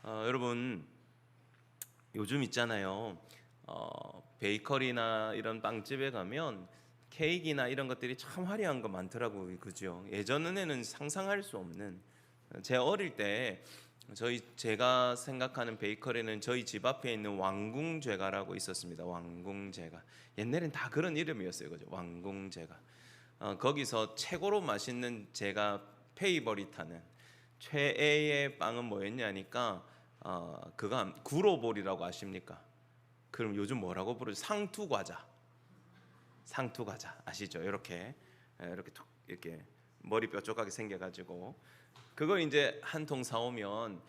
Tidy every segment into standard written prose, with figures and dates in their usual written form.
여러분 요즘 있잖아요. 베이커리나 이런 빵집에 가면 케이크나 이런 것들이 참 화려한 거 많더라고요. 그죠? 예전에는 상상할 수 없는, 제 어릴 때 제가 생각하는 베이커리는 저희 집 앞에 있는 왕궁제과라고 있었습니다. 왕궁제과. 옛날엔 다 그런 이름이었어요. 그죠? 왕궁제과. 거기서 최고로 맛있는, 제가 페이버릿하는 최애의 빵은 뭐였냐니까 그거 구로볼이라고 아십니까? 그럼 요즘 뭐라고 부르죠? 상투과자. 상투과자 아시죠? 이렇게 툭 이렇게 머리 뾰족하게 생겨가지고 그걸 이제 한 통 사오면,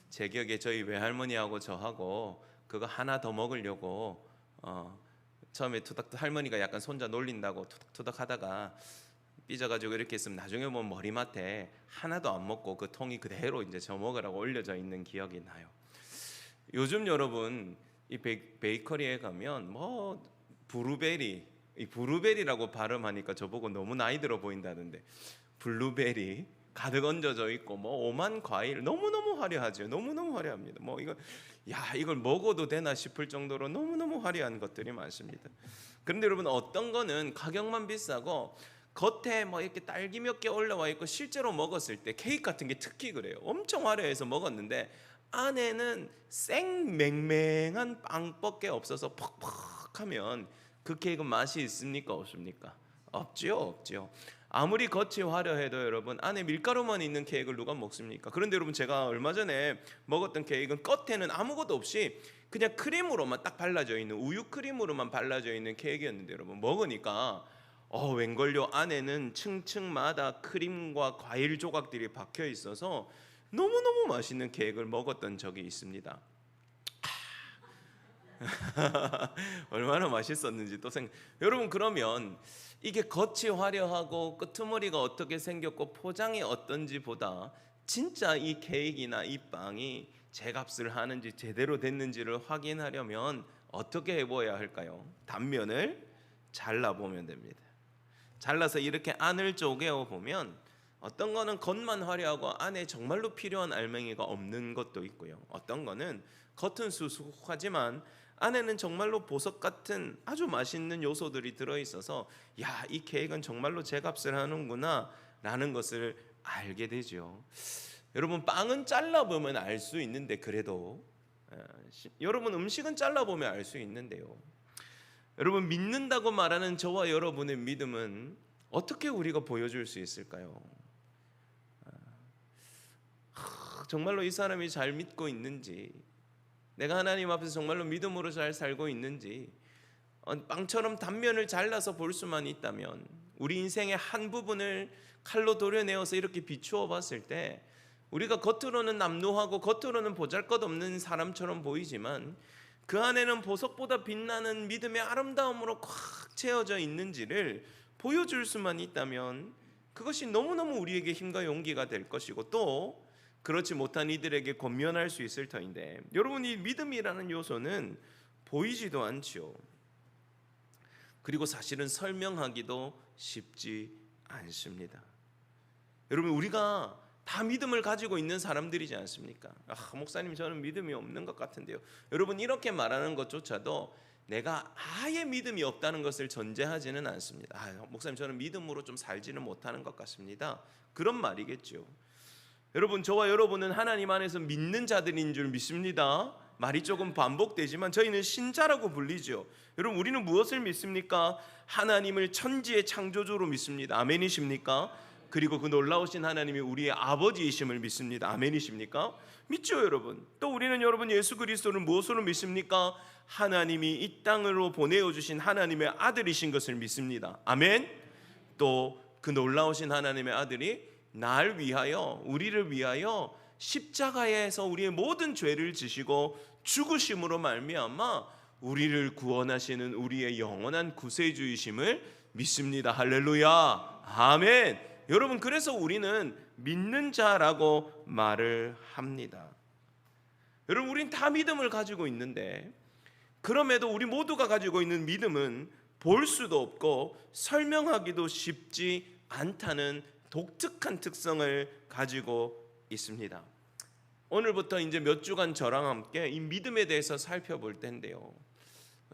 제 기억에 저희 외할머니하고 저하고 그거 하나 더 먹으려고 처음에 투닥 할머니가 약간 손자 놀린다고 투닥투닥 하다가 삐져가지고 이렇게 있으면 나중에 보면 머리맡에 하나도 안 먹고 그 통이 그대로 이제 저 먹으라고 올려져 있는 기억이 나요. 요즘 여러분 이 베이커리에 가면 뭐 브루베리, 이 브루베리라고 발음하니까 저보고 너무 나이 들어 보인다는데, 블루베리 가득 얹어져 있고 뭐 오만 과일, 너무너무 화려하죠. 너무너무 화려합니다. 뭐 이걸 먹어도 되나 싶을 정도로 너무너무 화려한 것들이 많습니다. 그런데 여러분, 어떤 거는 가격만 비싸고 겉에 뭐 이렇게 딸기 몇 개 올라와 있고 실제로 먹었을 때 케이크 같은 게 특히 그래요. 엄청 화려해서 먹었는데 안에는 생맹맹한 빵밖에 없어서 퍽퍽하면 그 케이크 맛이 있습니까? 없습니까? 없죠. 아무리 겉이 화려해도 여러분, 안에 밀가루만 있는 케이크를 누가 먹습니까? 그런데 여러분, 제가 얼마 전에 먹었던 케이크는 겉에는 아무것도 없이 그냥 크림으로만 딱 발라져 있는, 우유 크림으로만 발라져 있는 케이크였는데 여러분, 먹으니까 웬걸요, 안에는 층층마다 크림과 과일 조각들이 박혀 있어서 너무너무 맛있는 케이크를 먹었던 적이 있습니다. 얼마나 맛있었는지 또 여러분, 그러면 이게 겉이 화려하고 끄트머리가 어떻게 생겼고 포장이 어떤지 보다 진짜 이 케이크나 이 빵이 제값을 하는지 제대로 됐는지를 확인하려면 어떻게 해봐야 할까요? 단면을 잘라보면 됩니다. 잘라서 이렇게 안을 쪼개어 보면 어떤 거는 겉만 화려하고 안에 정말로 필요한 알맹이가 없는 것도 있고요. 어떤 거는 겉은 수수하지만 안에는 정말로 보석 같은 아주 맛있는 요소들이 들어있어서 이 케이크는 정말로 제값을 하는구나 라는 것을 알게 되죠. 여러분, 빵은 잘라보면 알 수 있는데, 그래도 여러분, 음식은 잘라보면 알 수 있는데요, 여러분, 믿는다고 말하는 저와 여러분의 믿음은 어떻게 우리가 보여줄 수 있을까요? 정말로 이 사람이 잘 믿고 있는지, 내가 하나님 앞에서 정말로 믿음으로 잘 살고 있는지, 빵처럼 단면을 잘라서 볼 수만 있다면, 우리 인생의 한 부분을 칼로 도려내어서 이렇게 비추어 봤을 때 우리가 겉으로는 남루하고 겉으로는 보잘것없는 사람처럼 보이지만 그 안에는 보석보다 빛나는 믿음의 아름다움으로 꽉 채워져 있는지를 보여줄 수만 있다면 그것이 너무너무 우리에게 힘과 용기가 될 것이고, 또 그렇지 못한 이들에게 권면할 수 있을 터인데, 여러분, 이 믿음이라는 요소는 보이지도 않죠. 그리고 사실은 설명하기도 쉽지 않습니다. 여러분, 우리가 다 믿음을 가지고 있는 사람들이지 않습니까? 목사님, 저는 믿음이 없는 것 같은데요. 여러분, 이렇게 말하는 것조차도 내가 아예 믿음이 없다는 것을 전제하지는 않습니다. 목사님, 저는 믿음으로 좀 살지는 못하는 것 같습니다. 그런 말이겠죠. 여러분, 저와 여러분은 하나님 안에서 믿는 자들인 줄 믿습니다. 말이 조금 반복되지만 저희는 신자라고 불리죠. 여러분, 우리는 무엇을 믿습니까? 하나님을 천지의 창조주로 믿습니다. 아멘이십니까? 그리고 그 놀라우신 하나님이 우리의 아버지이심을 믿습니다. 아멘이십니까? 믿죠, 여러분. 또 우리는 여러분, 예수 그리스도를 무엇으로 믿습니까? 하나님이 이 땅으로 보내어 주신 하나님의 아들이신 것을 믿습니다. 아멘. 또 그 놀라우신 하나님의 아들이 날 위하여, 우리를 위하여 십자가에서 우리의 모든 죄를 지시고 죽으심으로 말미암아 우리를 구원하시는 우리의 영원한 구세주이심을 믿습니다. 할렐루야. 아멘. 여러분, 그래서 우리는 믿는 자라고 말을 합니다. 여러분, 우린 다 믿음을 가지고 있는데, 그럼에도 우리 모두가 가지고 있는 믿음은 볼 수도 없고 설명하기도 쉽지 않다는 독특한 특성을 가지고 있습니다. 오늘부터 이제 몇 주간 저랑 함께 이 믿음에 대해서 살펴볼 텐데요.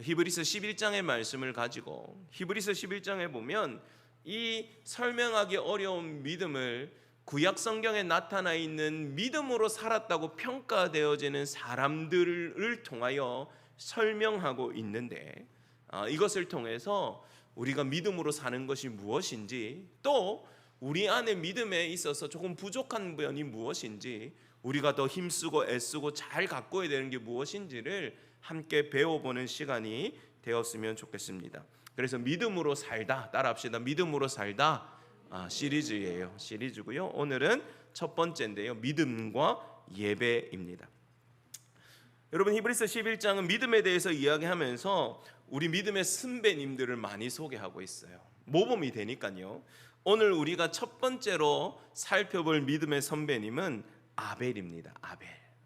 히브리서 11장의 말씀을 가지고 히브리서 11장에 보면 이 설명하기 어려운 믿음을 구약 성경에 나타나 있는 믿음으로 살았다고 평가되어지는 사람들을 통하여 설명하고 있는데, 이것을 통해서 우리가 믿음으로 사는 것이 무엇인지, 또 우리 안에 믿음에 있어서 조금 부족한 면이 무엇인지, 우리가 더 힘쓰고 애쓰고 잘 가꿔야 되는 게 무엇인지를 함께 배워보는 시간이 되었으면 좋겠습니다. 그래서 믿음으로 살다, 따라합시다. 믿음으로 살다 시리즈예요. 시리즈고요. 오늘은 첫 번째인데요. 믿음과 예배입니다. 여러분, 히브리서 11장은 믿음에 대해서 이야기하면서 우리 믿음의 선배님들을 많이 소개하고 있어요. 모범이 되니까요. 오늘 우리가 첫 번째로 살펴볼 믿음의 선배님은 아벨입니다.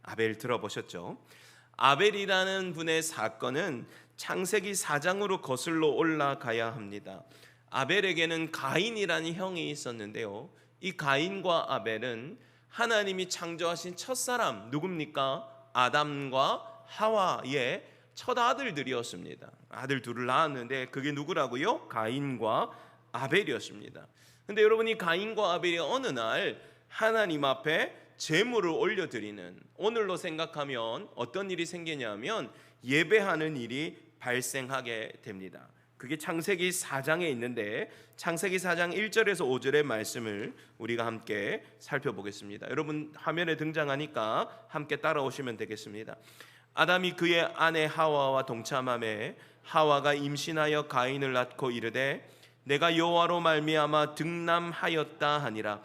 아벨 들어보셨죠? 아벨이라는 분의 사건은 창세기 4장으로 거슬러 올라가야 합니다. 아벨에게는 가인이라는 형이 있었는데요. 이 가인과 아벨은 하나님이 창조하신 첫사람 누굽니까? 아담과 하와의 첫 아들들이었습니다. 아들 둘을 낳았는데 그게 누구라고요? 가인과 아벨이었습니다. 근데 여러분이 가인과 아벨이 어느 날 하나님 앞에 제물을 올려드리는, 오늘로 생각하면 어떤 일이 생기냐면 예배하는 일이 발생하게 됩니다. 그게 창세기 4장에 있는데 창세기 4장 1절에서 5절의 말씀을 우리가 함께 살펴보겠습니다. 여러분 화면에 등장하니까 함께 따라오시면 되겠습니다. 아담이 그의 아내 하와와 동참하매 하와가 임신하여 가인을 낳고 이르되 내가 여호와로 말미암아 득남하였다 하니라.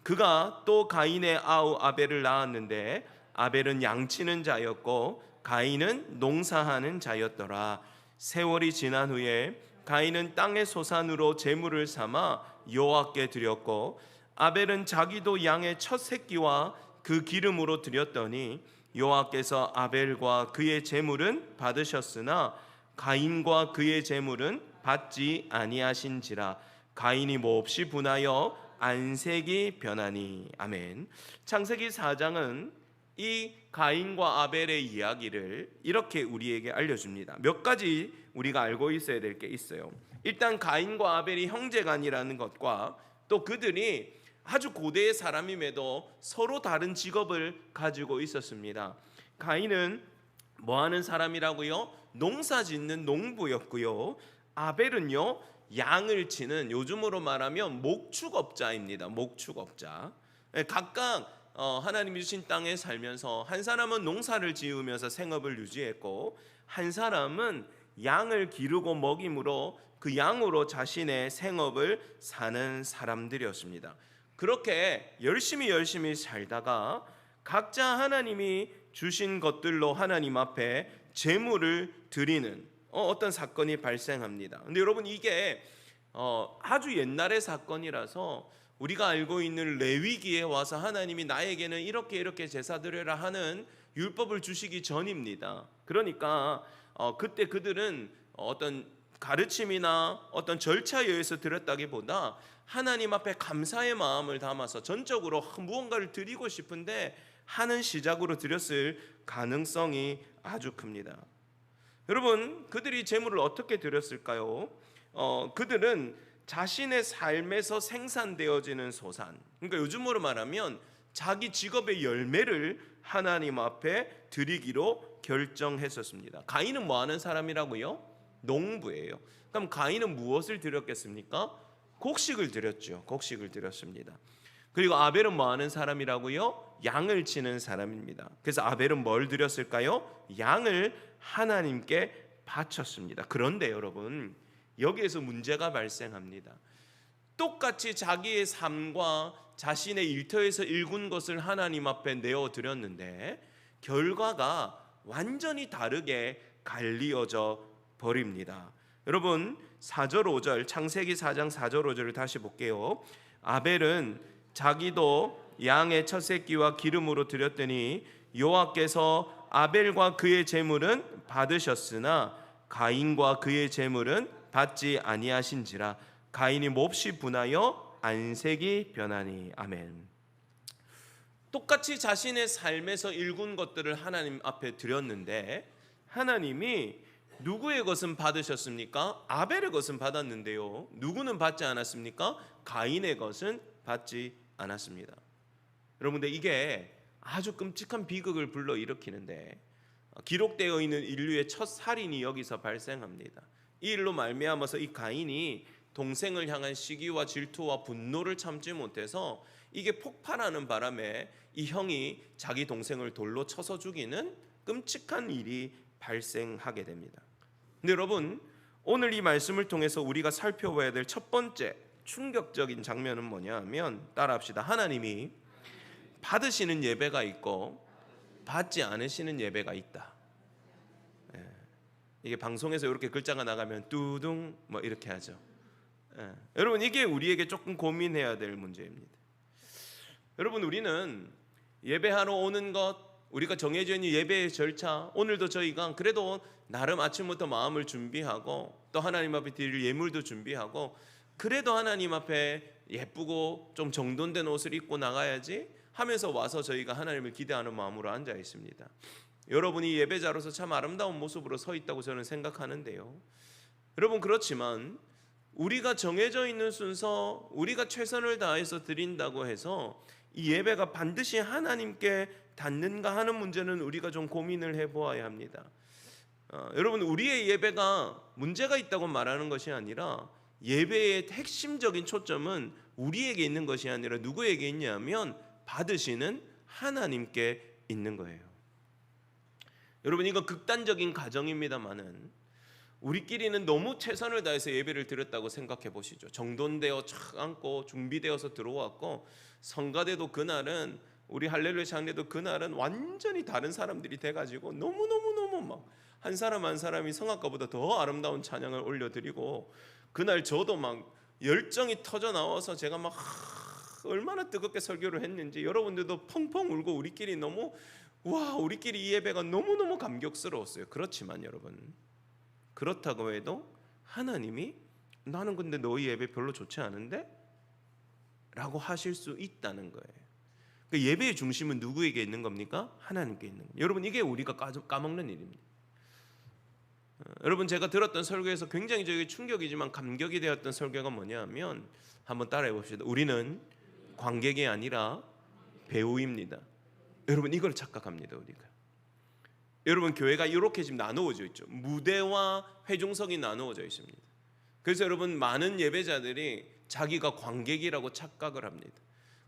그가 또 가인의 아우 아벨을 낳았는데 아벨은 양치는 자였고 가인은 농사하는 자였더라. 세월이 지난 후에 가인은 땅의 소산으로 제물을 삼아 여호와께 드렸고 아벨은 자기도 양의 첫 새끼와 그 기름으로 드렸더니 여호와께서 아벨과 그의 제물은 받으셨으나 가인과 그의 제물은 받지 아니하신지라. 가인이 몹시 분하여 안색이 변하니. 아멘. 창세기 4장은 이 가인과 아벨의 이야기를 이렇게 우리에게 알려줍니다. 몇 가지 우리가 알고 있어야 될 게 있어요. 일단 가인과 아벨이 형제간이라는 것과 또 그들이 아주 고대의 사람임에도 서로 다른 직업을 가지고 있었습니다. 가인은 뭐하는 사람이라고요? 농사짓는 농부였고요. 아벨은요 양을 치는, 요즘으로 말하면 목축업자입니다. 목축업자. 각각 하나님이 주신 땅에 살면서 한 사람은 농사를 지으면서 생업을 유지했고 한 사람은 양을 기르고 먹임으로 그 양으로 자신의 생업을 사는 사람들이었습니다. 그렇게 열심히 살다가 각자 하나님이 주신 것들로 하나님 앞에 제물을 드리는 어떤 사건이 발생합니다. 근데 여러분 이게 아주 옛날의 사건이라서 우리가 알고 있는 레위기에 와서 하나님이 나에게는 이렇게 제사 드려라 하는 율법을 주시기 전입니다. 그러니까 그때 그들은 어떤 가르침이나 어떤 절차에 의해서 드렸다기보다 하나님 앞에 감사의 마음을 담아서 전적으로 무언가를 드리고 싶은데 하는 시작으로 드렸을 가능성이 아주 큽니다. 여러분 그들이 제물을 어떻게 드렸을까요? 그들은 자신의 삶에서 생산되어지는 소산, 그러니까 요즘으로 말하면 자기 직업의 열매를 하나님 앞에 드리기로 결정했었습니다. 가인은 뭐 하는 사람이라고요? 농부예요. 그럼 가인은 무엇을 드렸겠습니까? 곡식을 드렸죠. 곡식을 드렸습니다. 그리고 아벨은 뭐 하는 사람이라고요? 양을 치는 사람입니다. 그래서 아벨은 뭘 드렸을까요? 양을 하나님께 바쳤습니다. 그런데 여러분 여기에서 문제가 발생합니다. 똑같이 자기의 삶과 자신의 일터에서 일군 것을 하나님 앞에 내어드렸는데 결과가 완전히 다르게 갈리어져 버립니다. 여러분 4절 5절 창세기 4장 4절 5절을 다시 볼게요. 아벨은 자기도 양의 첫 새끼와 기름으로 드렸더니 여호와께서 아벨과 그의 제물은 받으셨으나 가인과 그의 제물은 받지 아니하신지라. 가인이 몹시 분하여 안색이 변하니. 아멘. 똑같이 자신의 삶에서 일군 것들을 하나님 앞에 드렸는데 하나님이 누구의 것은 받으셨습니까? 아벨의 것은 받았는데요, 누구는 받지 않았습니까? 가인의 것은 받지 않았습니다. 여러분들, 이게 아주 끔찍한 비극을 불러일으키는데 기록되어 있는 인류의 첫 살인이 여기서 발생합니다. 이 일로 말미암아서 이 가인이 동생을 향한 시기와 질투와 분노를 참지 못해서 이게 폭발하는 바람에 이 형이 자기 동생을 돌로 쳐서 죽이는 끔찍한 일이 발생하게 됩니다. 근데 여러분, 오늘 이 말씀을 통해서 우리가 살펴봐야 될 첫 번째 충격적인 장면은 뭐냐 하면, 따라합시다. 하나님이 받으시는 예배가 있고 받지 않으시는 예배가 있다. 이게 방송에서 이렇게 글자가 나가면 뚜둥 뭐 이렇게 하죠. 여러분, 이게 우리에게 조금 고민해야 될 문제입니다. 여러분, 우리는 예배하러 오는 것, 우리가 정해져 있는 예배의 절차, 오늘도 저희가 그래도 나름 아침부터 마음을 준비하고 또 하나님 앞에 드릴 예물도 준비하고 그래도 하나님 앞에 예쁘고 좀 정돈된 옷을 입고 나가야지 하면서 와서 저희가 하나님을 기대하는 마음으로 앉아 있습니다. 여러분이 예배자로서 참 아름다운 모습으로 서 있다고 저는 생각하는데요, 여러분, 그렇지만 우리가 정해져 있는 순서, 우리가 최선을 다해서 드린다고 해서 이 예배가 반드시 하나님께 닿는가 하는 문제는 우리가 좀 고민을 해보아야 합니다. 여러분, 우리의 예배가 문제가 있다고 말하는 것이 아니라 예배의 핵심적인 초점은 우리에게 있는 것이 아니라 누구에게 있냐면 받으시는 하나님께 있는 거예요. 여러분, 이거 극단적인 가정입니다만은 우리끼리는 너무 최선을 다해서 예배를 드렸다고 생각해 보시죠. 정돈되어 착 앉고 준비되어서 들어왔고, 성가대도 그날은, 우리 할렐루야 장례도 그날은 완전히 다른 사람들이 돼가지고 너무너무 막 한 사람 한 사람이 성악가보다 더 아름다운 찬양을 올려드리고, 그날 저도 막 열정이 터져 나와서 제가 막 얼마나 뜨겁게 설교를 했는지 여러분들도 펑펑 울고 우리끼리 너무 우리끼리 이 예배가 너무너무 감격스러웠어요. 그렇지만 여러분, 그렇다고 해도 하나님이 나는 근데 너희 예배 별로 좋지 않은데? 라고 하실 수 있다는 거예요. 그 예배의 중심은 누구에게 있는 겁니까? 하나님께 있는 거예요. 여러분, 이게 우리가 까먹는 일입니다. 여러분, 제가 들었던 설교에서 굉장히 저에게 충격이지만 감격이 되었던 설교가 뭐냐면, 한번 따라해 봅시다. 우리는 관객이 아니라 배우입니다. 여러분, 이걸 착각합니다. 우리가. 여러분, 교회가 이렇게 지금 나누어져 있죠. 무대와 회중석이 나누어져 있습니다. 그래서 여러분, 많은 예배자들이 자기가 관객이라고 착각을 합니다.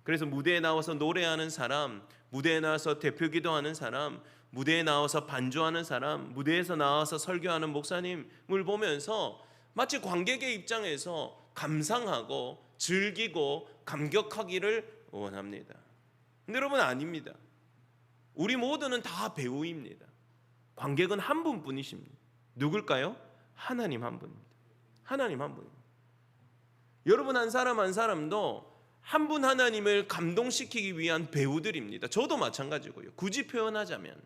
그래서 무대에 나와서 노래하는 사람, 무대에 나와서 대표 기도하는 사람, 무대에 나와서 반주하는 사람, 무대에서 나와서 설교하는 목사님을 보면서 마치 관객의 입장에서 감상하고 즐기고 감격하기를 원합니다. 근데 여러분, 아닙니다. 우리 모두는 다 배우입니다. 관객은 한 분뿐이십니다. 누굴까요? 하나님 한 분입니다. 하나님 한 분입니다. 여러분, 한 사람 한 사람도 한 분 하나님을 감동시키기 위한 배우들입니다. 저도 마찬가지고요. 굳이 표현하자면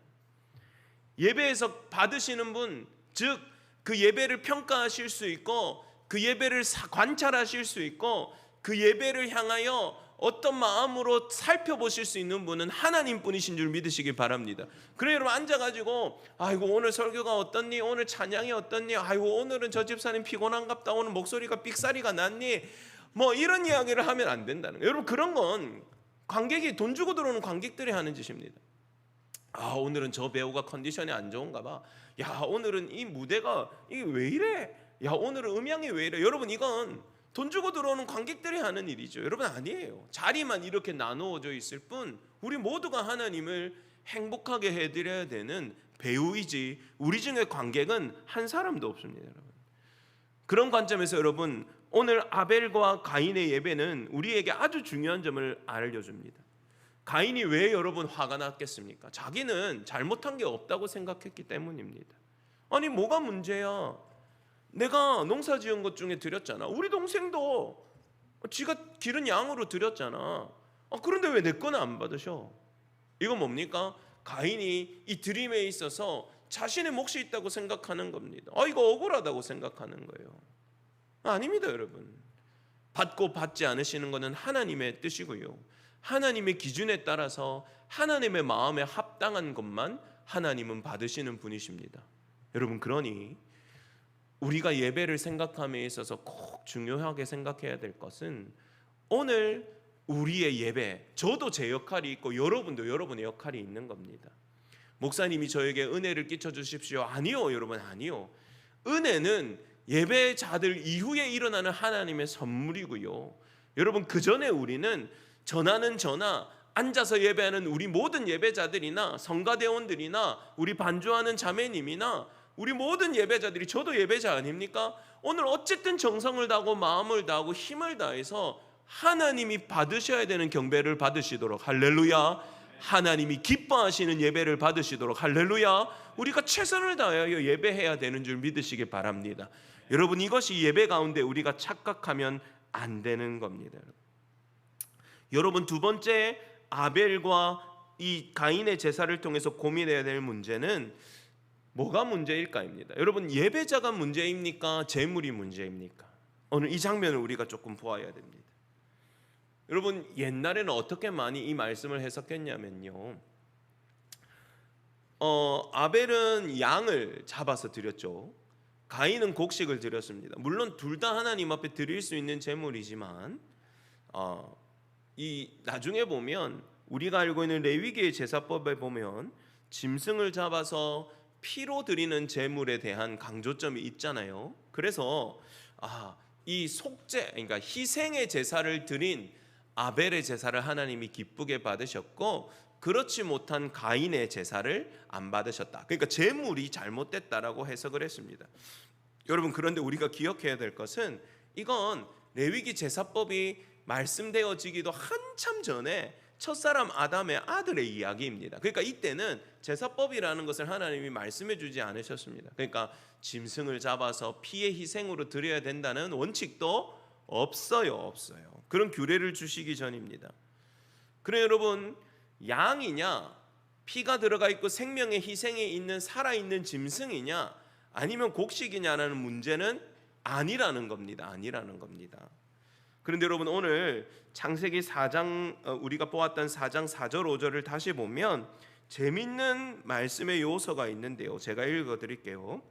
예배에서 받으시는 분, 즉 그 예배를 평가하실 수 있고 그 예배를 관찰하실 수 있고 그 예배를 향하여 어떤 마음으로 살펴보실 수 있는 분은 하나님뿐이신 줄 믿으시기 바랍니다. 그래, 여러분, 앉아가지고 아이고 오늘 설교가 어떻니? 오늘 찬양이 어떻니? 아이고 오늘은 저 집사님 피곤한갑다. 오늘 목소리가 삑사리가 났니? 뭐 이런 이야기를 하면 안 된다는 거예요. 여러분, 그런 건 관객이, 돈 주고 들어오는 관객들이 하는 짓입니다. 아, 오늘은 저 배우가 컨디션이 안 좋은가 봐. 야, 오늘은 이 무대가 이게 왜 이래? 야, 오늘은 음향이 왜 이래? 여러분, 이건 돈 주고 들어오는 관객들이 하는 일이죠. 여러분, 아니에요. 자리만 이렇게 나누어져 있을 뿐 우리 모두가 하나님을 행복하게 해드려야 되는 배우이지 우리 중에 관객은 한 사람도 없습니다. 여러분, 그런 관점에서 여러분, 오늘 아벨과 가인의 예배는 우리에게 아주 중요한 점을 알려줍니다. 가인이 왜 여러분 화가 났겠습니까? 자기는 잘못한 게 없다고 생각했기 때문입니다. 아니, 뭐가 문제야? 내가 농사 지은 것 중에 드렸잖아. 우리 동생도 지가 기른 양으로 드렸잖아. 그런데 왜 내 거는 안 받으셔? 이건 뭡니까? 가인이 이 드림에 있어서 자신의 몫이 있다고 생각하는 겁니다. 이거 억울하다고 생각하는 거예요. 아닙니다, 여러분. 받고 받지 않으시는 것은 하나님의 뜻이고요. 하나님의 기준에 따라서 하나님의 마음에 합당한 것만 하나님은 받으시는 분이십니다. 여러분, 그러니 우리가 예배를 생각함에 있어서 꼭 중요하게 생각해야 될 것은 오늘 우리의 예배, 저도 제 역할이 있고 여러분도 여러분의 역할이 있는 겁니다. 목사님이 저에게 은혜를 끼쳐 주십시오. 아니요, 여러분, 아니요. 은혜는 예배자들 이후에 일어나는 하나님의 선물이고요. 여러분, 그 전에 우리는 전하는 전하, 앉아서 예배하는 우리 모든 예배자들이나 성가대원들이나 우리 반주하는 자매님이나 우리 모든 예배자들이, 저도 예배자 아닙니까? 오늘 어쨌든 정성을 다하고 마음을 다하고 힘을 다해서 하나님이 받으셔야 되는 경배를 받으시도록, 할렐루야, 하나님이 기뻐하시는 예배를 받으시도록, 할렐루야, 우리가 최선을 다하여 예배해야 되는 줄 믿으시기 바랍니다. 여러분, 이것이 예배 가운데 우리가 착각하면 안 되는 겁니다. 여러분, 두 번째, 아벨과 이 가인의 제사를 통해서 고민해야 될 문제는 뭐가 문제일까입니다. 여러분, 예배자가 문제입니까? 제물이 문제입니까? 오늘 이 장면을 우리가 조금 보아야 됩니다. 여러분, 옛날에는 어떻게 많이 이 말씀을 해석했냐면요, 아벨은 양을 잡아서 드렸죠. 가인은 곡식을 드렸습니다. 물론 둘 다 하나님 앞에 드릴 수 있는 제물이지만 이 나중에 보면 우리가 알고 있는 레위기의 제사법에 보면 짐승을 잡아서 피로 드리는 제물에 대한 강조점이 있잖아요. 그래서 이 속죄, 그러니까 희생의 제사를 드린 아벨의 제사를 하나님이 기쁘게 받으셨고, 그렇지 못한 가인의 제사를 안 받으셨다. 그러니까 제물이 잘못됐다라고 해석을 했습니다. 여러분, 그런데 우리가 기억해야 될 것은 이건 레위기 제사법이 말씀되어지기도 한참 전에 첫사람 아담의 아들의 이야기입니다. 그러니까 이때는 제사법이라는 것을 하나님이 말씀해 주지 않으셨습니다. 그러니까 짐승을 잡아서 피의 희생으로 드려야 된다는 원칙도 없어요. 그런 규례를 주시기 전입니다. 그래, 여러분, 양이냐, 피가 들어가 있고 생명의 희생에 있는 살아있는 짐승이냐, 아니면 곡식이냐라는 문제는 아니라는 겁니다. 그런데 여러분, 오늘 창세기 4장, 우리가 보았던 4장 4절 5절을 다시 보면 재밌는 말씀의 요소가 있는데요, 제가 읽어드릴게요.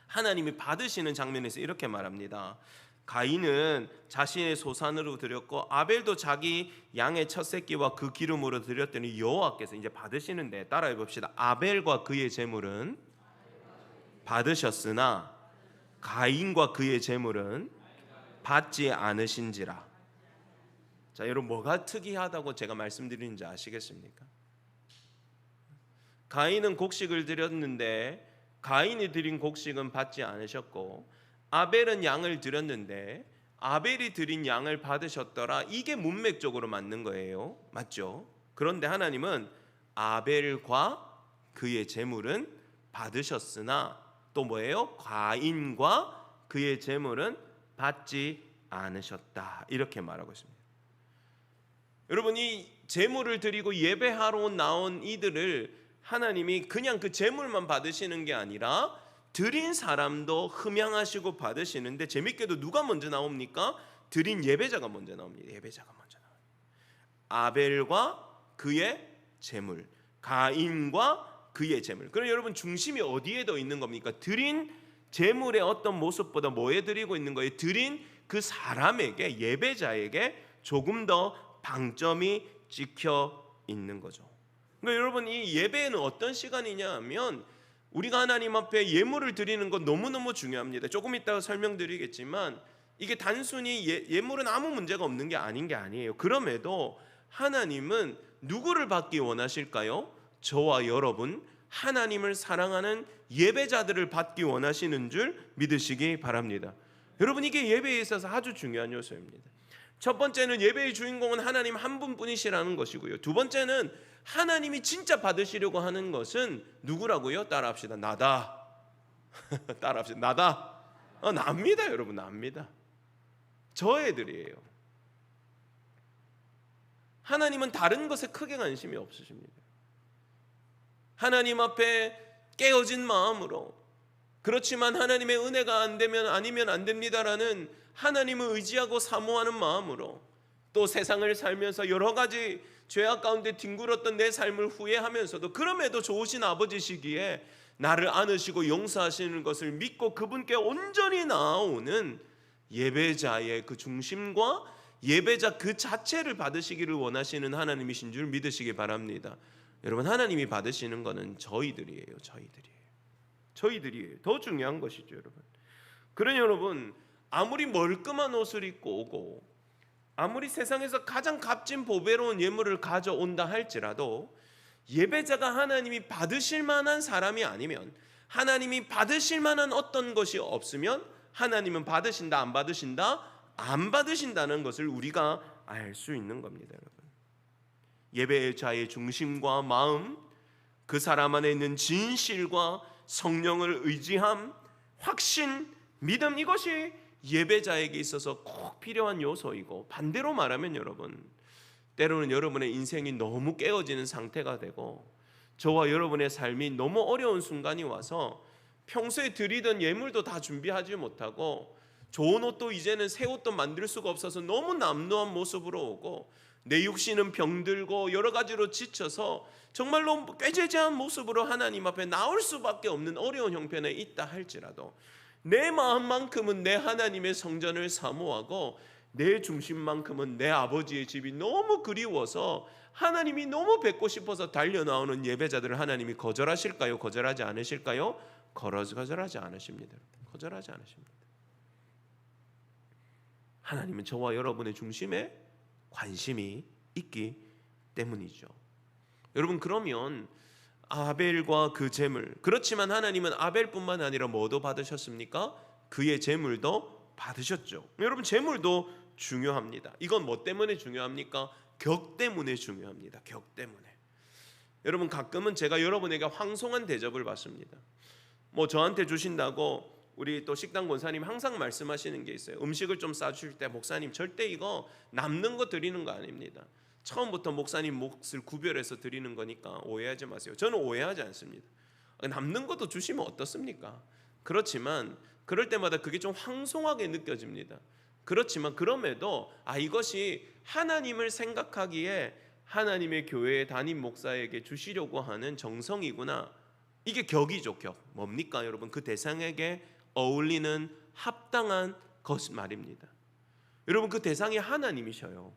하나님이 받으시는 장면에서 이렇게 말합니다. 가인은 자신의 소산으로 드렸고 아벨도 자기 양의 첫 새끼와 그 기름으로 드렸더니 여호와께서, 이제 받으시는데 따라해 봅시다. 아벨과 그의 제물은 받으셨으나 가인과 그의 제물은 받지 않으신지라. 자, 여러분, 뭐가 특이하다고 제가 말씀드리는지 아시겠습니까? 가인은 곡식을 드렸는데 가인이 드린 곡식은 받지 않으셨고, 아벨은 양을 드렸는데 아벨이 드린 양을 받으셨더라. 이게 문맥적으로 맞는 거예요. 맞죠? 그런데 하나님은 아벨과 그의 제물은 받으셨으나 또 뭐예요? 가인과 그의 제물은 받지 않으셨다, 이렇게 말하고 있습니다. 여러분, 이 제물을 드리고 예배하러 나온 이들을 하나님이 그냥 그 제물만 받으시는 게 아니라 드린 사람도 흠양하시고 받으시는데, 재밌게도 누가 먼저 나옵니까? 드린 예배자가 먼저 나옵니다. 아벨과 그의 제물, 가인과 그의 제물. 그럼 여러분, 중심이 어디에 더 있는 겁니까? 드린 제물의 어떤 모습보다 뭐에 드리고 있는 거예요? 드린 그 사람에게, 예배자에게 조금 더 방점이 찍혀 있는 거죠. 그러니까 여러분, 이 예배는 어떤 시간이냐 하면 우리가 하나님 앞에 예물을 드리는 건 너무너무 중요합니다. 조금 이따가 설명드리겠지만 이게 단순히 예물은 아무 문제가 없는 게 아니에요. 그럼에도 하나님은 누구를 받기 원하실까요? 저와 여러분, 하나님을 사랑하는 예배자들을 받기 원하시는 줄 믿으시기 바랍니다. 여러분, 이게 예배에 있어서 아주 중요한 요소입니다. 첫 번째는 예배의 주인공은 하나님 한 분뿐이시라는 것이고요. 두 번째는 하나님이 진짜 받으시려고 하는 것은 누구라고요? 따라합시다. 나다. 따라합시다. 나다. 납니다, 여러분. 납니다. 저 애들이에요. 하나님은 다른 것에 크게 관심이 없으십니다. 하나님 앞에 깨어진 마음으로, 그렇지만 하나님의 은혜가 안 되면 아니면 안 됩니다라는 하나님을 의지하고 사모하는 마음으로 또 세상을 살면서 여러 가지 죄악 가운데 뒹굴었던 내 삶을 후회하면서도 그럼에도 좋으신 아버지시기에 나를 안으시고 용서하시는 것을 믿고 그분께 온전히 나아오는 예배자의 그 중심과 예배자 그 자체를 받으시기를 원하시는 하나님이신 줄 믿으시기 바랍니다. 여러분, 하나님이 받으시는 것은 저희들이에요. 저희들이에요. 더 중요한 것이죠, 여러분. 그러니 여러분, 아무리 멀끔한 옷을 입고 오고 아무리 세상에서 가장 값진 보배로운 예물을 가져온다 할지라도 예배자가 하나님이 받으실 만한 사람이 아니면, 하나님이 받으실 만한 어떤 것이 없으면 하나님은 받으신다 안 받으신다? 안 받으신다는 것을 우리가 알 수 있는 겁니다, 여러분. 예배자의 중심과 마음, 그 사람 안에 있는 진실과 성령을 의지함, 확신, 믿음, 이것이 예배자에게 있어서 꼭 필요한 요소이고, 반대로 말하면 여러분, 때로는 여러분의 인생이 너무 깨어지는 상태가 되고 저와 여러분의 삶이 너무 어려운 순간이 와서 평소에 드리던 예물도 다 준비하지 못하고 좋은 옷도 이제는 새 옷도 만들 수가 없어서 너무 남루한 모습으로 오고 내 육신은 병들고 여러 가지로 지쳐서 정말로 꾀죄죄한 모습으로 하나님 앞에 나올 수밖에 없는 어려운 형편에 있다 할지라도 내 마음만큼은 내 하나님의 성전을 사모하고 내 중심만큼은 내 아버지의 집이 너무 그리워서 하나님이 너무 뵙고 싶어서 달려나오는 예배자들을 하나님이 거절하실까요? 거절하지 않으실까요? 거절하지 않으십니다. 거절하지 않으십니다. 하나님은 저와 여러분의 중심에 관심이 있기 때문이죠. 여러분, 그러면 아벨과 그 제물, 그렇지만 하나님은 아벨뿐만 아니라 뭐도 받으셨습니까? 그의 제물도 받으셨죠. 여러분, 제물도 중요합니다. 이건 뭐 때문에 중요합니까? 격 때문에 중요합니다. 격 때문에. 여러분, 가끔은 제가 여러분에게 황송한 대접을 받습니다. 뭐 저한테 주신다고 우리 또 식당 권사님 항상 말씀하시는 게 있어요. 음식을 좀 싸주실 때 목사님 절대 이거 남는 거 드리는 거 아닙니다. 처음부터 목사님 몫을 구별해서 드리는 거니까 오해하지 마세요. 저는 오해하지 않습니다. 남는 것도 주시면 어떻습니까? 그렇지만 그럴 때마다 그게 좀 황송하게 느껴집니다. 그렇지만 그럼에도 이것이 하나님을 생각하기에 하나님의 교회의 담임 목사에게 주시려고 하는 정성이구나. 이게 격이죠, 격. 뭡니까, 여러분? 그 대상에게 어울리는 합당한 것 말입니다. 여러분, 그 대상이 하나님이셔요.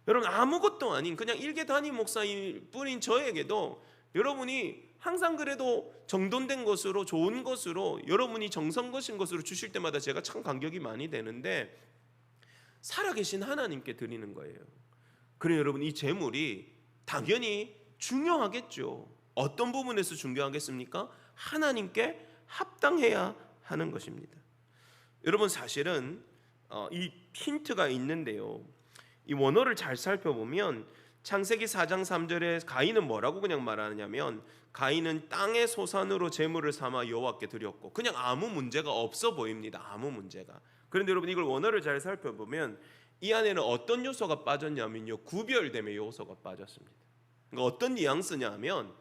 여러분, 아무것도 아닌 그냥 일개 담임 목사일 뿐인 저에게도 여러분이 항상 그래도 정돈된 것으로, 좋은 것으로, 여러분이 정성거신 것으로 주실 때마다 제가 참 감격이 많이 되는데 살아계신 하나님께 드리는 거예요. 그래, 여러분, 이 제물이 당연히 중요하겠죠. 어떤 부분에서 중요하겠습니까? 하나님께 합당해야 하는 것입니다. 여러분, 사실은 이 힌트가 있는데요. 이 원어를 잘 살펴보면 창세기 4장 3절에 가인은 뭐라고 그냥 말하느냐면 가인은 땅의 소산으로 제물을 삼아 여호와께 드렸고, 그냥 아무 문제가 없어 보입니다. 아무 문제가. 그런데 여러분, 이걸 원어를 잘 살펴보면 이 안에는 어떤 요소가 빠졌냐면요, 구별됨의 요소가 빠졌습니다. 그러니까 어떤 뉘앙스냐 하면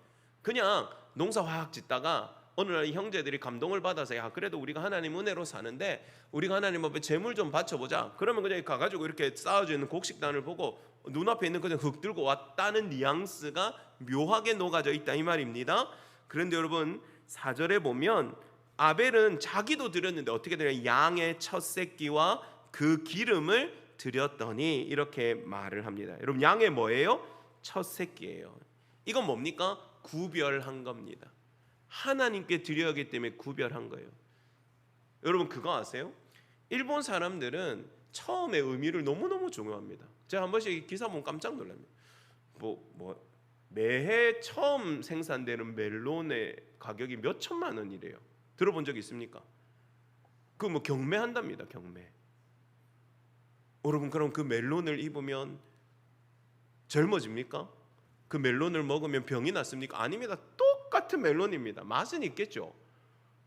그냥 농사 확 짓다가 어느 날 형제들이 감동을 받아서 그래도 우리가 하나님 은혜로 사는데 우리가 하나님 앞에 제물 좀 바쳐보자. 그러면 그냥 가가지고 이렇게 쌓아져 있는 곡식단을 보고 눈앞에 있는 그냥 흙 들고 왔다는 뉘앙스가 묘하게 녹아져 있다 이 말입니다. 그런데 여러분, 4절에 보면 아벨은 자기도 드렸는데 어떻게 드려요? 양의 첫 새끼와 그 기름을 드렸더니 이렇게 말을 합니다. 여러분, 양의 뭐예요? 첫 새끼예요. 이건 뭡니까? 구별한 겁니다. 하나님께 드려야 하기 때문에 구별한 거예요. 여러분, 그거 아세요? 일본 사람들은 처음에 의미를 너무너무 중요합니다. 제가 한 번씩 기사 보면 깜짝 놀랍니다. 매해 처음 생산되는 멜론의 가격이 몇 천만 원이래요. 들어본 적 있습니까? 그 경매한답니다. 경매. 여러분, 그럼 그 멜론을 입으면 젊어집니까? 그 멜론을 먹으면 병이 났습니까? 아닙니다. 똑같은 멜론입니다. 맛은 있겠죠.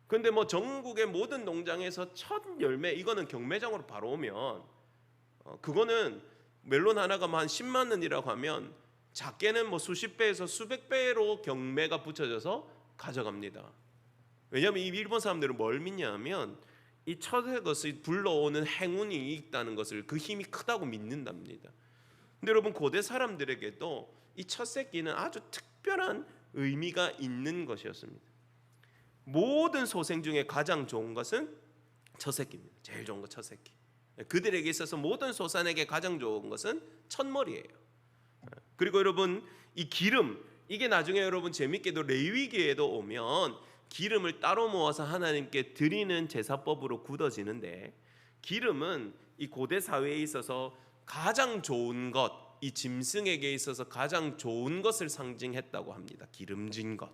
근데 전국의 모든 농장에서 첫 열매, 이거는 경매장으로 바로 오면 그거는 멜론 하나가 한 10만 원이라고 하면 작게는 수십 배에서 수백 배로 경매가 붙여져서 가져갑니다. 왜냐하면 이 일본 사람들은 뭘 믿냐면 이 첫의 것이 불러오는 행운이 있다는 것을 그 힘이 크다고 믿는답니다. 근데 여러분 고대 사람들에게도 이 첫 새끼는 아주 특별한 의미가 있는 것이었습니다. 모든 소생 중에 가장 좋은 것은 첫 새끼입니다. 제일 좋은 거 첫 새끼. 그들에게 있어서 모든 소산에게 가장 좋은 것은 첫머리예요. 그리고 여러분 이 기름, 이게 나중에 여러분 재밌게도 레위기에도 오면 기름을 따로 모아서 하나님께 드리는 제사법으로 굳어지는데, 기름은 이 고대 사회에 있어서 가장 좋은 것, 이 짐승에게 있어서 가장 좋은 것을 상징했다고 합니다. 기름진 것.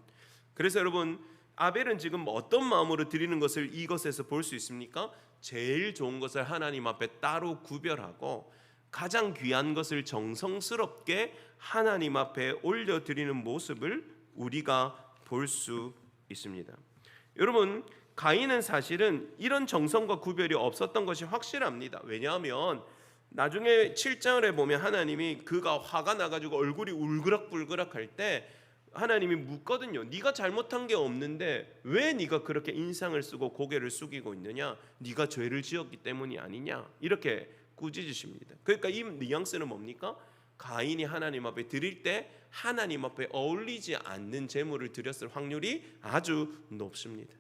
그래서 여러분 아벨은 지금 어떤 마음으로 드리는 것을 이것에서 볼 수 있습니까? 제일 좋은 것을 하나님 앞에 따로 구별하고 가장 귀한 것을 정성스럽게 하나님 앞에 올려드리는 모습을 우리가 볼 수 있습니다. 여러분 가인은 사실은 이런 정성과 구별이 없었던 것이 확실합니다. 왜냐하면 나중에 7장을 보면 하나님이 그가 화가 나가지고 얼굴이 울그락불그락할 때 하나님이 묻거든요. 네가 잘못한 게 없는데 왜 네가 그렇게 인상을 쓰고 고개를 숙이고 있느냐? 네가 죄를 지었기 때문이 아니냐? 이렇게 꾸짖으십니다. 그러니까 이 뉘앙스는 뭡니까? 가인이 하나님 앞에 드릴 때 하나님 앞에 어울리지 않는 제물을 드렸을 확률이 아주 높습니다.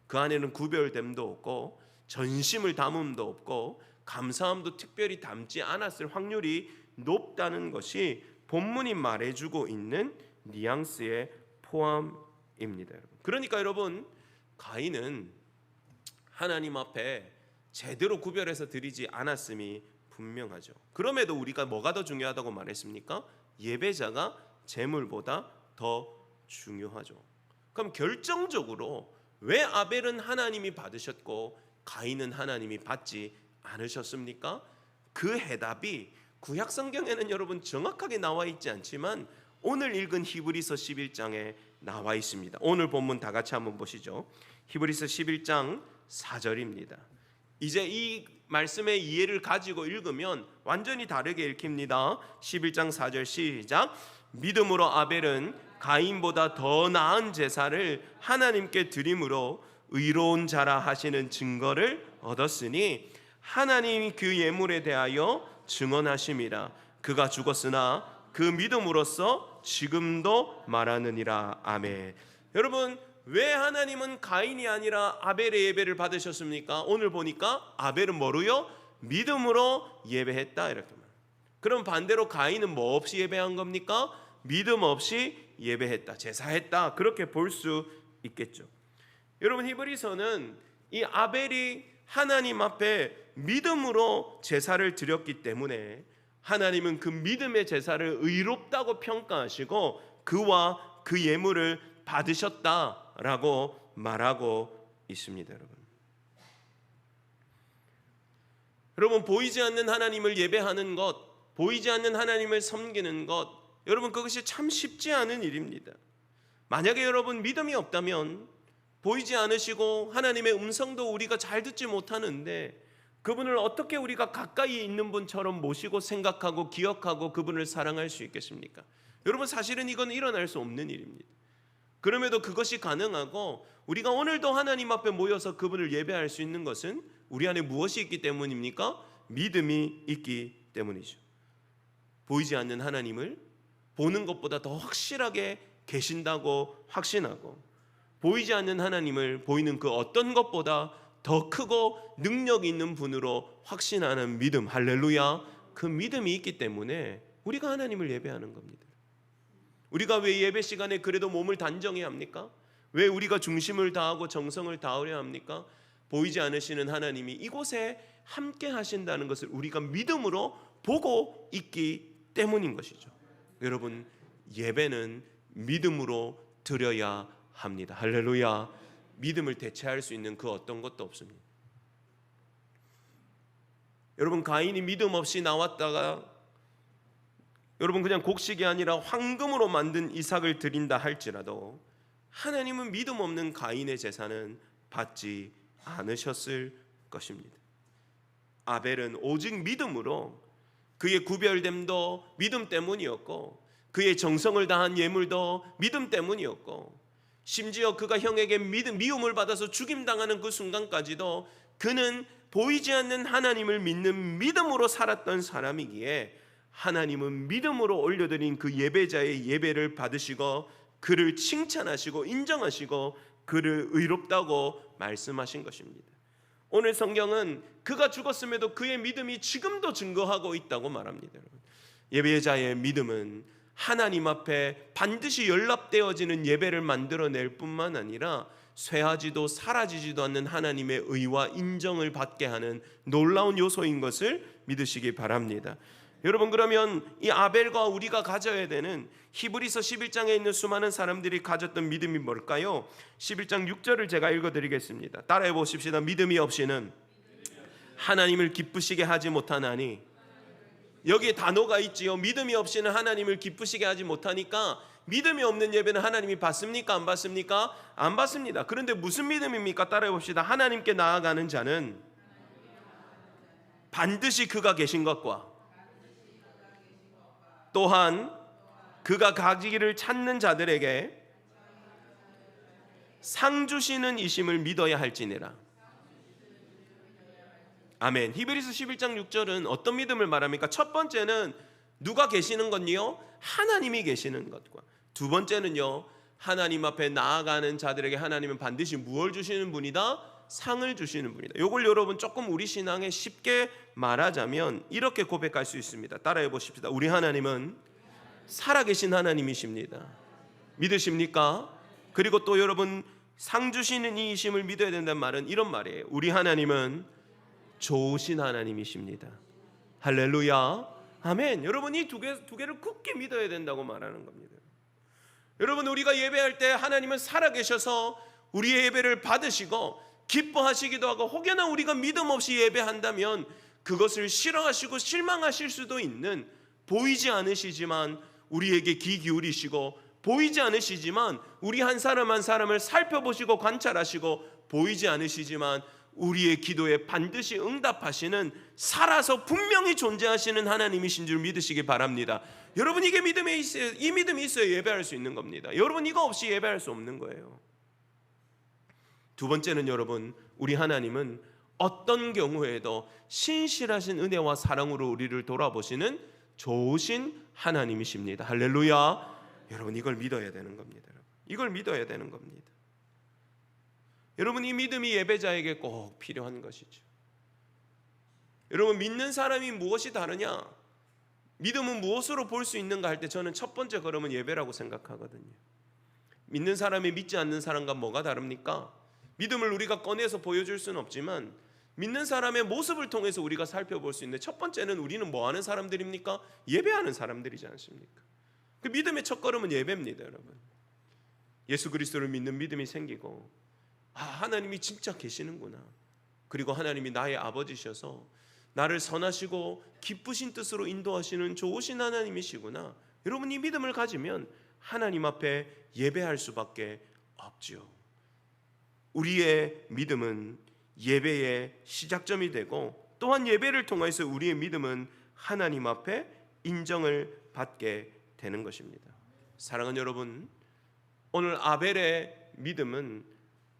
그 안에는 구별됨도 없고 전심을 담음도 없고 감사함도 특별히 담지 않았을 확률이 높다는 것이 본문이 말해주고 있는 뉘앙스의 포함입니다. 그러니까 여러분 가인은 하나님 앞에 제대로 구별해서 드리지 않았음이 분명하죠. 그럼에도 우리가 뭐가 더 중요하다고 말했습니까? 예배자가 제물보다 더 중요하죠. 그럼 결정적으로 왜 아벨은 하나님이 받으셨고 가인은 하나님이 받지 않으셨습니까? 그 해답이 구약 성경에는 여러분 정확하게 나와 있지 않지만 오늘 읽은 히브리서 11장에 나와 있습니다. 오늘 본문 다 같이 한번 보시죠. 히브리서 11장 4절입니다. 이제 이 말씀의 이해를 가지고 읽으면 완전히 다르게 읽힙니다. 11장 4절 시작. 믿음으로 아벨은 가인보다 더 나은 제사를 하나님께 드림으로 의로운 자라 하시는 증거를 얻었으니 하나님이 그 예물에 대하여 증언하심이라. 그가 죽었으나 그 믿음으로써 지금도 말하느니라. 아멘. 여러분 왜 하나님은 가인이 아니라 아벨의 예배를 받으셨습니까? 오늘 보니까 아벨은 뭐로요? 믿음으로 예배했다 이렇게 말. 그럼 반대로 가인은 뭐 없이 예배한 겁니까? 믿음 없이 예배했다, 제사했다, 그렇게 볼 수 있겠죠. 여러분 히브리서는 이 아벨이 하나님 앞에 믿음으로 제사를 드렸기 때문에 하나님은 그 믿음의 제사를 의롭다고 평가하시고 그와 그 예물을 받으셨다라고 말하고 있습니다. 여러분 보이지 않는 하나님을 예배하는 것, 보이지 않는 하나님을 섬기는 것, 여러분 그것이 참 쉽지 않은 일입니다. 만약에 여러분 믿음이 없다면 보이지 않으시고 하나님의 음성도 우리가 잘 듣지 못하는데 그분을 어떻게 우리가 가까이 있는 분처럼 모시고 생각하고 기억하고 그분을 사랑할 수 있겠습니까? 여러분 사실은 이건 일어날 수 없는 일입니다. 그럼에도 그것이 가능하고 우리가 오늘도 하나님 앞에 모여서 그분을 예배할 수 있는 것은 우리 안에 무엇이 있기 때문입니까? 믿음이 있기 때문이죠. 보이지 않는 하나님을 보는 것보다 더 확실하게 계신다고 확신하고 보이지 않는 하나님을 보이는 그 어떤 것보다 더 크고 능력 있는 분으로 확신하는 믿음, 할렐루야. 그 믿음이 있기 때문에 우리가 하나님을 예배하는 겁니다. 우리가 왜 예배 시간에 그래도 몸을 단정해야 합니까? 왜 우리가 중심을 다하고 정성을 다하려 합니까? 보이지 않으시는 하나님이 이곳에 함께 하신다는 것을 우리가 믿음으로 보고 있기 때문인 것이죠. 여러분 예배는 믿음으로 드려야 합니다. 할렐루야. 믿음을 대체할 수 있는 그 어떤 것도 없습니다. 여러분 가인이 믿음 없이 나왔다가 여러분 그냥 곡식이 아니라 황금으로 만든 이삭을 드린다 할지라도 하나님은 믿음 없는 가인의 제사는 받지 않으셨을 것입니다. 아벨은 오직 믿음으로 그의 구별됨도 믿음 때문이었고 그의 정성을 다한 예물도 믿음 때문이었고 심지어 그가 형에게 미움을 받아서 죽임당하는 그 순간까지도 그는 보이지 않는 하나님을 믿는 믿음으로 살았던 사람이기에 하나님은 믿음으로 올려드린 그 예배자의 예배를 받으시고 그를 칭찬하시고 인정하시고 그를 의롭다고 말씀하신 것입니다. 오늘 성경은 그가 죽었음에도 그의 믿음이 지금도 증거하고 있다고 말합니다. 예배자의 믿음은 하나님 앞에 반드시 연락되어지는 예배를 만들어낼 뿐만 아니라 쇠하지도 사라지지도 않는 하나님의 의와 인정을 받게 하는 놀라운 요소인 것을 믿으시기 바랍니다. 여러분, 그러면 이 아벨과 우리가 가져야 되는 히브리서 11장에 있는 수많은 사람들이 가졌던 믿음이 뭘까요? 11장 6절을 제가 읽어드리겠습니다. 따라해 보십시다. 믿음이 없이는 하나님을 기쁘시게 하지 못하나니. 여기에 단어가 있지요. 믿음이 없이는 하나님을 기쁘시게 하지 못하니까 믿음이 없는 예배는 하나님이 받습니까? 안 받습니까? 안 받습니다. 그런데 무슨 믿음입니까? 따라해 봅시다. 하나님께 나아가는 자는 반드시 그가 계신 것과 또한 그가 가지기를 찾는 자들에게 상 주시는 이심을 믿어야 할지니라. 아멘. 히브리서 11장 6절은 어떤 믿음을 말합니까? 첫 번째는 누가 계시는 건요? 하나님이 계시는 것과, 두 번째는요, 하나님 앞에 나아가는 자들에게 하나님은 반드시 무엇을 주시는 분이다? 상을 주시는 분이다. 이걸 여러분 조금 우리 신앙에 쉽게 말하자면 이렇게 고백할 수 있습니다. 따라해 보십시다. 우리 하나님은 살아계신 하나님이십니다. 믿으십니까? 그리고 또 여러분, 상 주시는 이심을 믿어야 된다는 말은 이런 말이에요. 우리 하나님은 좋으신 하나님이십니다. 할렐루야, 아멘. 여러분, 이 두 개를 굳게 믿어야 된다고 말하는 겁니다. 여러분, 우리가 예배할 때 하나님은 살아계셔서 우리의 예배를 받으시고 기뻐하시기도 하고, 혹여나 우리가 믿음 없이 예배한다면 그것을 싫어하시고 실망하실 수도 있는, 보이지 않으시지만 우리에게 귀 기울이시고, 보이지 않으시지만 우리 한 사람 한 사람을 살펴보시고 관찰하시고, 보이지 않으시지만 우리의 기도에 반드시 응답하시는, 살아서 분명히 존재하시는 하나님이신 줄 믿으시기 바랍니다. 여러분, 이게 믿음에 있어요. 이 믿음이 있어야 예배할 수 있는 겁니다. 여러분, 이거 없이 예배할 수 없는 거예요. 두 번째는 여러분, 우리 하나님은 어떤 경우에도 신실하신 은혜와 사랑으로 우리를 돌아보시는 좋으신 하나님이십니다. 할렐루야. 여러분, 이걸 믿어야 되는 겁니다. 이걸 믿어야 되는 겁니다. 여러분, 이 믿음이 예배자에게 꼭 필요한 것이죠. 여러분, 믿는 사람이 무엇이 다르냐? 믿음은 무엇으로 볼 수 있는가 할 때 저는 첫 번째 걸음은 예배라고 생각하거든요. 믿는 사람이 믿지 않는 사람과 뭐가 다릅니까? 믿음을 우리가 꺼내서 보여줄 수는 없지만 믿는 사람의 모습을 통해서 우리가 살펴볼 수 있는데, 첫 번째는 우리는 뭐 하는 사람들입니까? 예배하는 사람들이지 않습니까? 그 믿음의 첫 걸음은 예배입니다. 여러분, 예수 그리스도를 믿는 믿음이 생기고, 하나님이 진짜 계시는구나, 그리고 하나님이 나의 아버지셔서 나를 선하시고 기쁘신 뜻으로 인도하시는 좋으신 하나님이시구나, 여러분, 이 믿음을 가지면 하나님 앞에 예배할 수밖에 없지요. 우리의 믿음은 예배의 시작점이 되고, 또한 예배를 통해서 우리의 믿음은 하나님 앞에 인정을 받게 되는 것입니다. 사랑하는 여러분, 오늘 아벨의 믿음은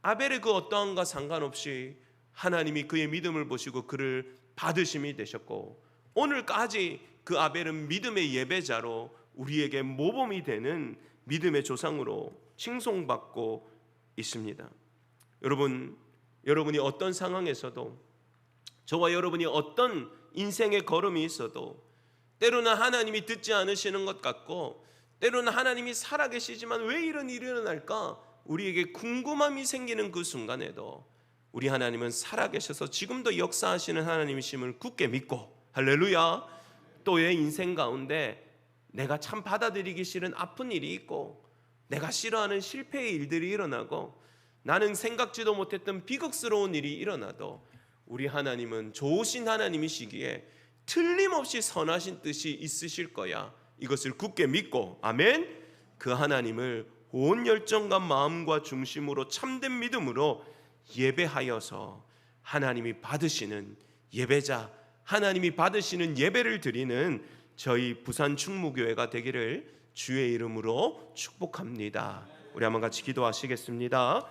아벨의 그 어떠함과 상관없이 하나님이 그의 믿음을 보시고 그를 받으심이 되셨고, 오늘까지 그 아벨은 믿음의 예배자로 우리에게 모범이 되는 믿음의 조상으로 칭송받고 있습니다. 여러분이 어떤 상황에서도, 저와 여러분이 어떤 인생의 걸음이 있어도 때로는 하나님이 듣지 않으시는 것 같고, 때로는 하나님이 살아계시지만 왜 이런 일이 일어날까 우리에게 궁금함이 생기는 그 순간에도 우리 하나님은 살아계셔서 지금도 역사하시는 하나님이심을 굳게 믿고, 할렐루야, 또 내 인생 가운데 내가 참 받아들이기 싫은 아픈 일이 있고, 내가 싫어하는 실패의 일들이 일어나고, 나는 생각지도 못했던 비극스러운 일이 일어나도 우리 하나님은 좋으신 하나님이시기에 틀림없이 선하신 뜻이 있으실 거야, 이것을 굳게 믿고, 아멘, 그 하나님을 온 열정과 마음과 중심으로 참된 믿음으로 예배하여서 하나님이 받으시는 예배자, 하나님이 받으시는 예배를 드리는 저희 부산 충무교회가 되기를 주의 이름으로 축복합니다. 우리 한번 같이 기도하시겠습니다.